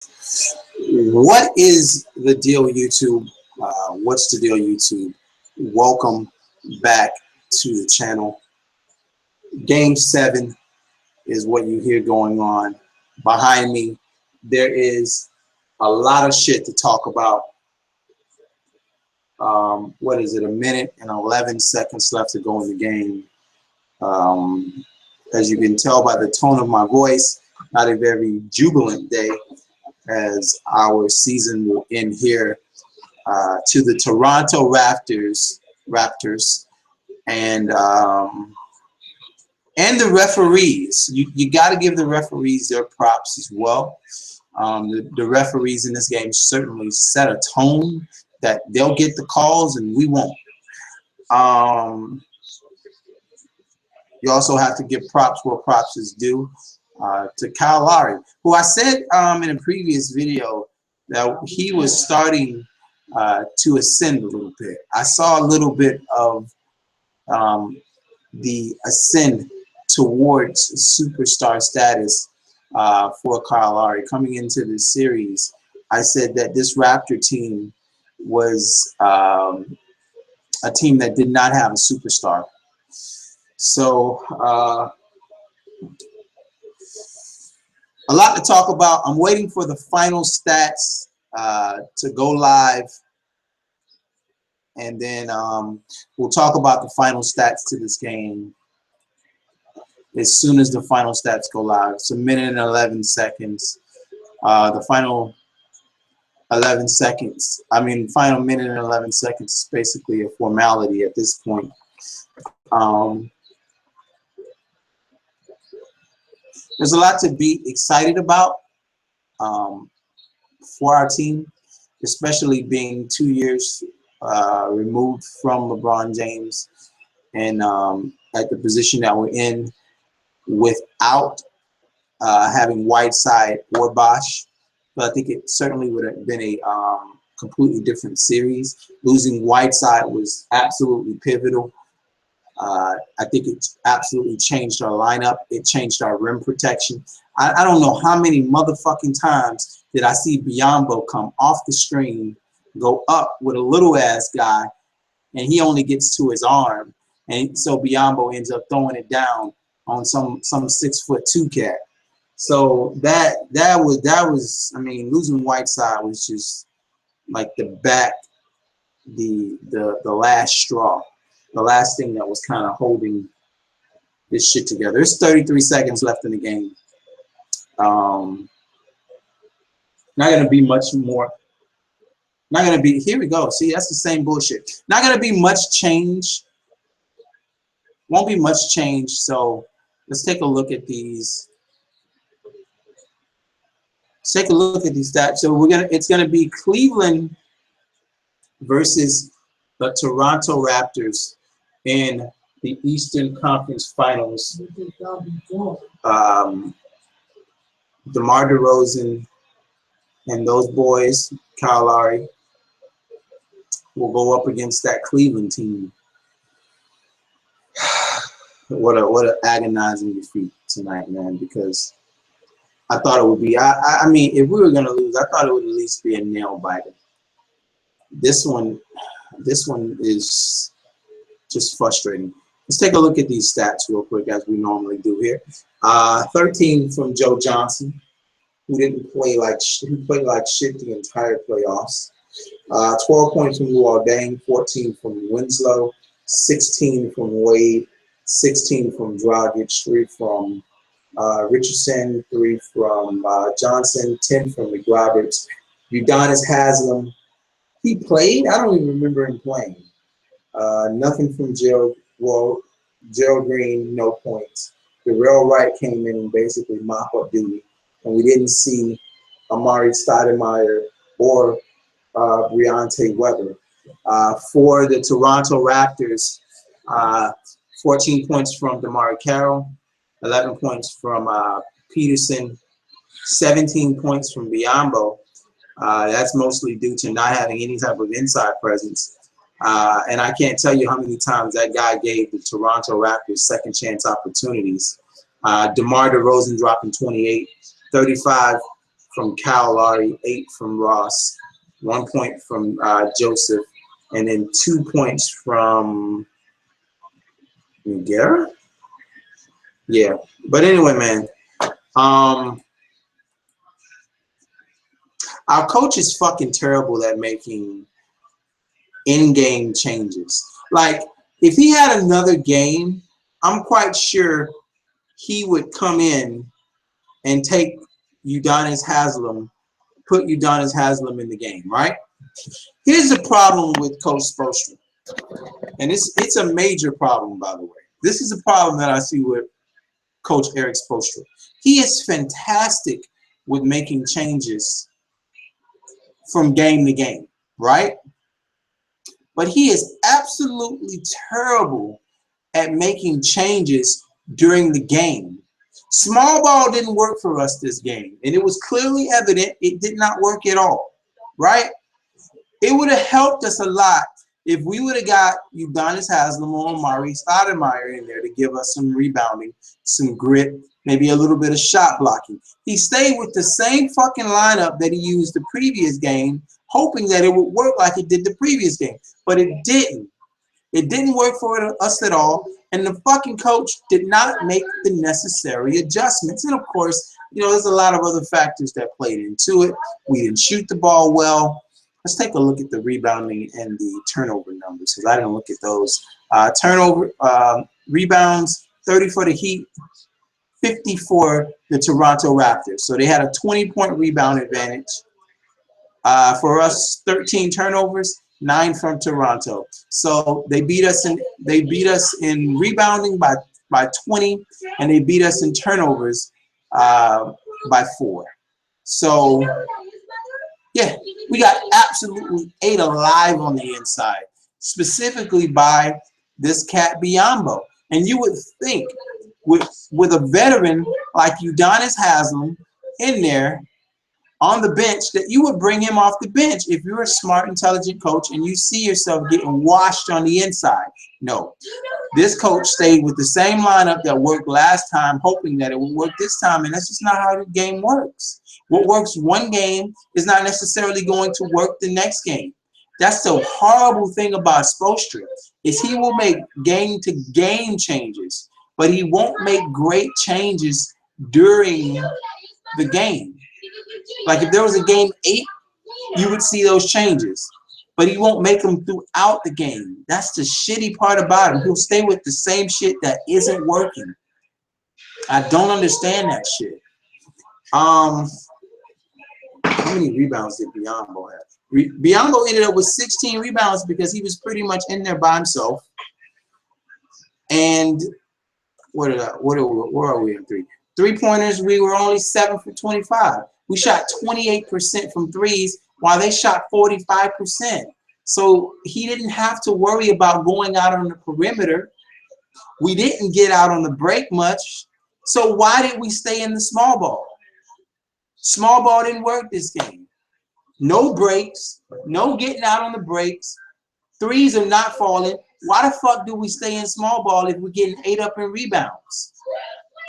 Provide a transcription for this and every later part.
What is the deal, YouTube? What's the deal, YouTube? Welcome back to the channel. Game 7 is what you hear going on. Behind me, there is a lot of shit to talk about. What is it? A minute and 11 seconds left to go in the game. As you can tell by the tone of my voice, not a very jubilant day, as our season will end here to the Toronto Raptors, and the referees. You got to give the referees their props as well. The referees in this game certainly set a tone that they'll get the calls and we won't. You also have to give props where props is due to Kyle Lowry, who I said in a previous video that he was starting to ascend a little bit. I saw a little bit of the ascend towards superstar status for Kyle Lowry. Coming into this series, I said that this Raptor team was a team that did not have a superstar. So a lot to talk about. I'm waiting for the final stats to go live, and then we'll talk about the final stats to this game as soon as the final stats go live. It's a minute and 11 seconds. The final 11 seconds, final minute and 11 seconds is basically a formality at this point. There's a lot to be excited about for our team, especially being 2 years removed from LeBron James and at the position that we're in without having Whiteside or Bosh. But I think it certainly would have been a completely different series. Losing Whiteside was absolutely pivotal. I think it absolutely changed our lineup. It changed our rim protection. I don't know how many motherfucking times did I see Biyombo come off the screen, go up with a little ass guy, and he only gets to his arm, and so Biyombo ends up throwing it down on some 6'2" cat. So that was losing Whiteside was just like the last straw. The last thing that was kind of holding this shit together. There's 33 seconds left in the game. Not going to be much more. Not going to be, here we go. See, that's the same bullshit. Not going to be much change. Won't be much change. So let's take a look at these. Let's take a look at these stats. So it's going to be Cleveland versus the Toronto Raptors in the Eastern Conference Finals. DeMar DeRozan and those boys, Kyle Lowry, will go up against that Cleveland team. What an agonizing defeat tonight, man, because I thought it would be, I mean, if we were going to lose, I thought it would at least be a nail biter. This one is just frustrating. Let's take a look at these stats real quick, as we normally do here. 13 from Joe Johnson, who didn't play like who played like shit the entire playoffs. 12 points from Luol Deng, 14 from Winslow, 16 from Wade, 16 from Dragic, 3 from Richardson, 3 from Johnson, 10 from McRoberts. Udonis Haslem, he played? I don't even remember him playing. Nothing from Gerald Green, no points. Darrell Wright came in and basically mop-up duty, and we didn't see Amari Stoudemire or Briante Weber. For the Toronto Raptors, 14 points from DeMar Carroll, 11 points from Peterson, 17 points from Biyombo. That's mostly due to not having any type of inside presence. And I can't tell you how many times that guy gave the Toronto Raptors second chance opportunities. DeMar DeRozan dropping 28, 35 from Kyle Lowry, 8 from Ross, 1 point from Joseph, and then 2 points from Guerra. Yeah, but anyway, man, our coach is fucking terrible at making in-game changes. Like, if he had another game, I'm quite sure he would come in and take Udonis Haslem, put Udonis Haslem in the game, right? Here's the problem with Coach Spoelstra, and it's a major problem, by the way. This is a problem that I see with Coach Eric Spoelstra. He is fantastic with making changes from game to game, right? But he is absolutely terrible at making changes during the game. Small ball didn't work for us this game, and it was clearly evident it did not work at all, right? It would have helped us a lot if we would have got Udonis Haslem or Amari Stoudemire in there to give us some rebounding, some grit, maybe a little bit of shot blocking. He stayed with the same fucking lineup that he used the previous game, hoping that it would work like it did the previous game, but it didn't. It didn't work for us at all, and the fucking coach did not make the necessary adjustments. And of course, you know, there's a lot of other factors that played into it. We didn't shoot the ball well. Let's take a look at the rebounding and the turnover numbers, because I didn't look at those. Rebounds, 30 for the Heat, 50 for the Toronto Raptors. So they had a 20-point rebound advantage. For us, 13 turnovers, 9 from Toronto. So they beat us in rebounding by 20, and they beat us in turnovers by 4. So yeah, we got absolutely ate alive on the inside, specifically by this cat Biyombo. And you would think with a veteran like Udonis Haslem in there on the bench that you would bring him off the bench if you're a smart, intelligent coach and you see yourself getting washed on the inside. No, this coach stayed with the same lineup that worked last time, hoping that it would work this time, and that's just not how the game works. What works one game is not necessarily going to work the next game. That's the horrible thing about Spoelstra, is he will make game-to-game changes, but he won't make great changes during the game. Like if there was a game 8, you would see those changes, but he won't make them throughout the game. That's the shitty part about him. He'll stay with the same shit that isn't working. I don't understand that shit. How many rebounds did Biyombo have? Biyombo ended up with 16 rebounds because he was pretty much in there by himself. And where are we in 3? 3-pointers, we were only 7 for 25. We shot 28% from threes while they shot 45%. So he didn't have to worry about going out on the perimeter. We didn't get out on the break much. So why did we stay in the small ball? Small ball didn't work this game. No breaks, no getting out on the breaks. Threes are not falling. Why the fuck do we stay in small ball if we're getting 8 up in rebounds?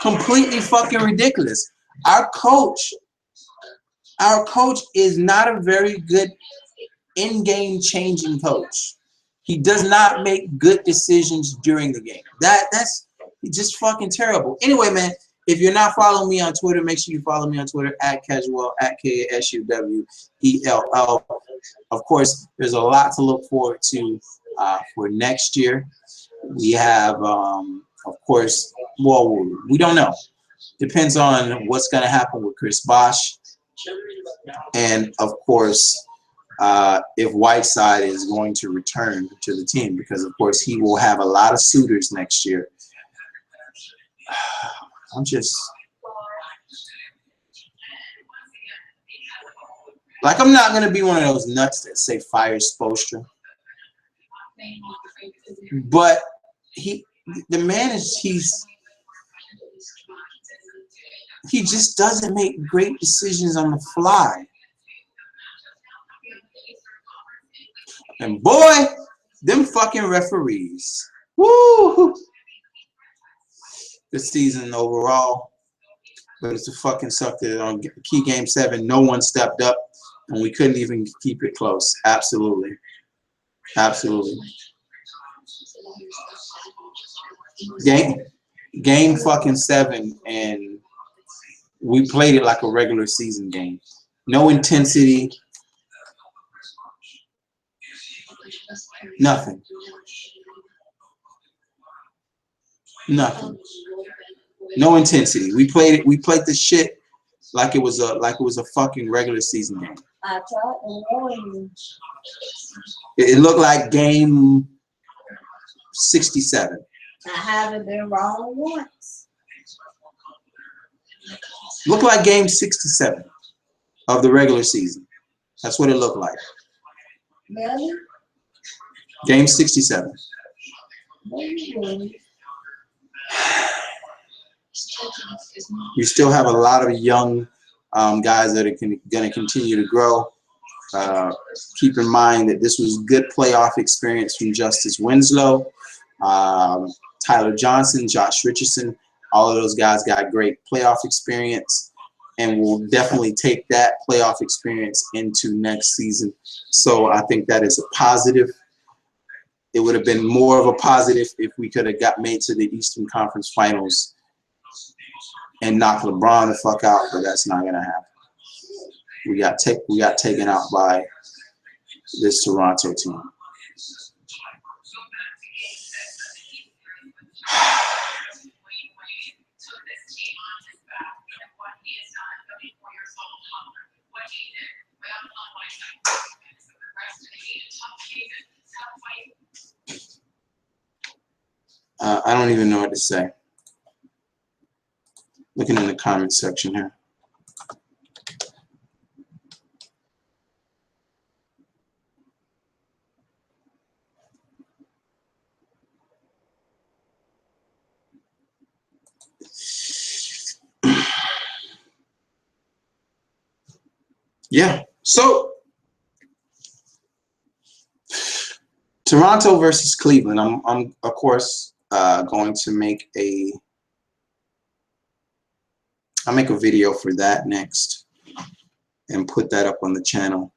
Completely fucking ridiculous. Our coach is not a very good in-game changing coach. He does not make good decisions during the game. That's just fucking terrible. Anyway, man, if you're not following me on Twitter, make sure you follow me on Twitter at Casual, at KASUWELL. Of course, there's a lot to look forward to for next year. We have, of course, well, we don't know. Depends on what's going to happen with Chris Bosh. And, of course, if Whiteside is going to return to the team, because, of course, he will have a lot of suitors next year. I'm just like, I'm not going to be one of those nuts that say fire Spoelstra. But the man is, he just doesn't make great decisions on the fly. And boy, them fucking referees. Woo! The season overall, But it's a fucking suck that on key game 7, no one stepped up, and we couldn't even keep it close. Absolutely. Absolutely. Game fucking 7, and we played it like a regular season game. No intensity. Nothing. Nothing. No intensity. We played it. We played the shit like it was a fucking regular season game. I tried to warn you. It looked like game 67. I haven't been wrong once. Looked like game 67 of the regular season. That's what it looked like. Really? Game 67. Really? You still have a lot of young guys that are going to continue to grow. Keep in mind that this was good playoff experience from Justice Winslow, Tyler Johnson, Josh Richardson. All of those guys got great playoff experience, and will definitely take that playoff experience into next season. So I think that is a positive. It would have been more of a positive if we could have got made to the Eastern Conference Finals and knocked LeBron the fuck out, but that's not gonna happen. We got taken out by this Toronto team. I don't even know what to say. Looking in the comment section here. Yeah. So Toronto versus Cleveland. I'm of course going to make a video for that next and put that up on the channel.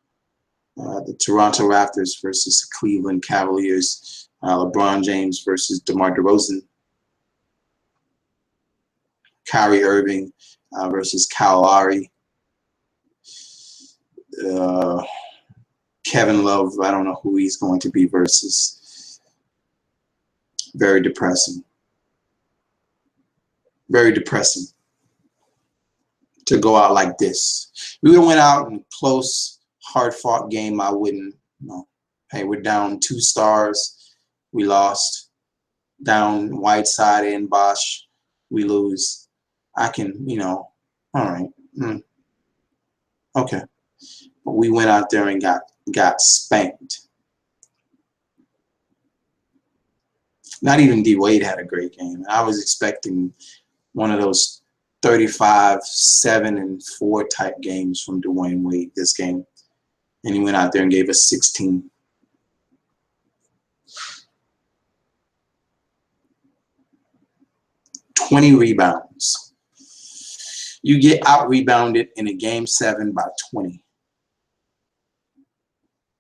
The Toronto Raptors versus the Cleveland Cavaliers. LeBron James versus DeMar DeRozan. Kyrie Irving versus Kyle Lowry. Kevin Love, I don't know who he's going to be versus. Very depressing. Very depressing to go out like this. We would have went out in a close, hard-fought game. I wouldn't, you know, hey, we're down 2 stars. We lost. Down Whiteside and Bosch. We lose. I can, you know, all right. Okay. But we went out there and got spanked. Not even D Wade had a great game. I was expecting one of those 35, 7, and 4 type games from Dwayne Wade this game. And he went out there and gave us 16. "20 rebounds. You get out-rebounded in a game 7 by 20.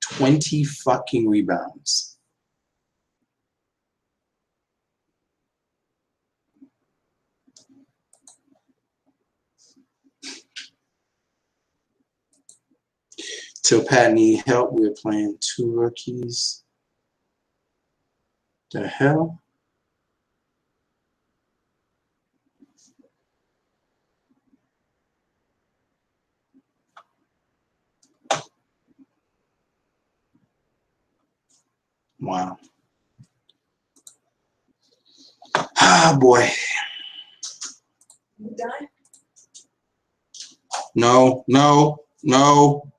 20 fucking rebounds. Till Pat need help, we're playing 2 rookies. The hell? Wow. Ah, boy. You done? No, no, no.